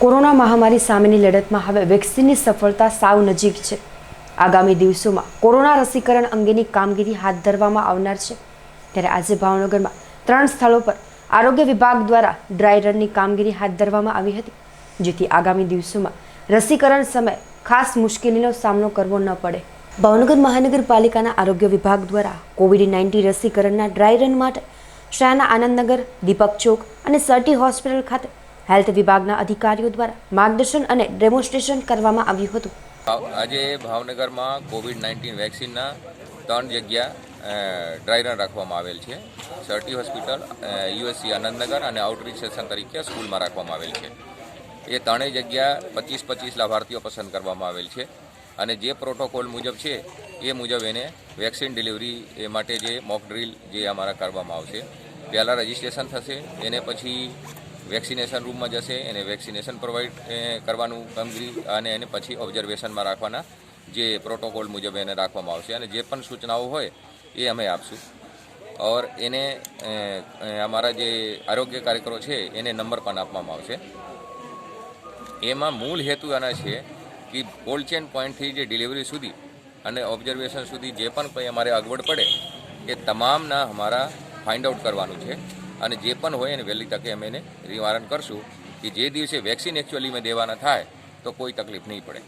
Corona મહામારી સામેની લડતમાં હવે વેક્સિનની સફળતા સાવ નજીક છે। આગામી દિવસોમાં કોરોના રસીકરણ અંગેની કામગીરી હાથ ધરવામાં આવનાર છે। ત્યારે આજે ભાવનગરમાં 3 સ્થળો પર આરોગ્ય વિભાગ દ્વારા ડ્રાય રનની કામગીરી હાથ ધરવામાં આવી હતી, જેથી આગામી દિવસોમાં રસીકરણ સમયે ખાસ મુશ્કેલીનો સામનો કરવો ન પડે। ભાવનગર મહાનગરપાલિકાના આરોગ્ય વિભાગ દ્વારા કોવિડ-19 રસીકરણના ડ્રાય રન માટે શહેરના આનંદનગર, દીપક ચોક અને સરટી હોસ્પિટલ ખાતે હેલ્થ વિભાગના અધિકારીઓ દ્વારા માર્ગદર્શન અને ડેમોન્સ્ટ્રેશન કરવામાં આવ્યું હતું। આજે ભાવનગરમાં કોવિડ-19 વેક્સિનના 3 જગ્યા ડ્રાય રન રાખવામાં આવેલ છે। સરટી હોસ્પિટલ, યુએસસી આનંદનગર અને આઉટરીચ સેશન તરીકે સ્કૂલમાં રાખવામાં આવેલ છે। એ ત્રણેય જગ્યા 25-25 લાભાર્થીઓ પસંદ કરવામાં આવેલ છે અને જે પ્રોટોકોલ મુજબ છે એ મુજબ એને વેક્સિન ડિલિવરી એ માટે જે મોક ડ્રીલ જે અમારા કરવામાં આવશે। પહેલાં રજિસ્ટ્રેશન થશે, એને પછી વેક્સિનેશન રૂમમાં જશે, એને વેક્સિનેશન પ્રોવાઈડ કરવાનું કામગીરી અને એને પછી ઓબ્ઝર્વેશનમાં રાખવાના જે પ્રોટોકોલ મુજબ એને રાખવામાં આવશે અને જે પણ સૂચનાઓ હોય એ અમે આપશું। ઓર એને અમારા જે આરોગ્ય કાર્યકરો છે એને નંબર પણ આપવામાં આવશે। એમાં મૂળ હેતુ આના છે કે કોલ્ડ ચેન પોઈન્ટથી જે ડિલિવરી સુધી અને ઓબ્ઝર્વેશન સુધી જે પણ કંઈ અમારે અગવડ પડે એ તમામના અમારા ફાઇન્ડ આઉટ કરવાનું છે અને જે પણ હોય એને વહેલી તકે અમે એને નિવારણ કરશું કે જે દિવસે વેક્સિન એકચ્યુઅલીમાં દેવાના થાય તો કોઈ તકલીફ નહીં પડે।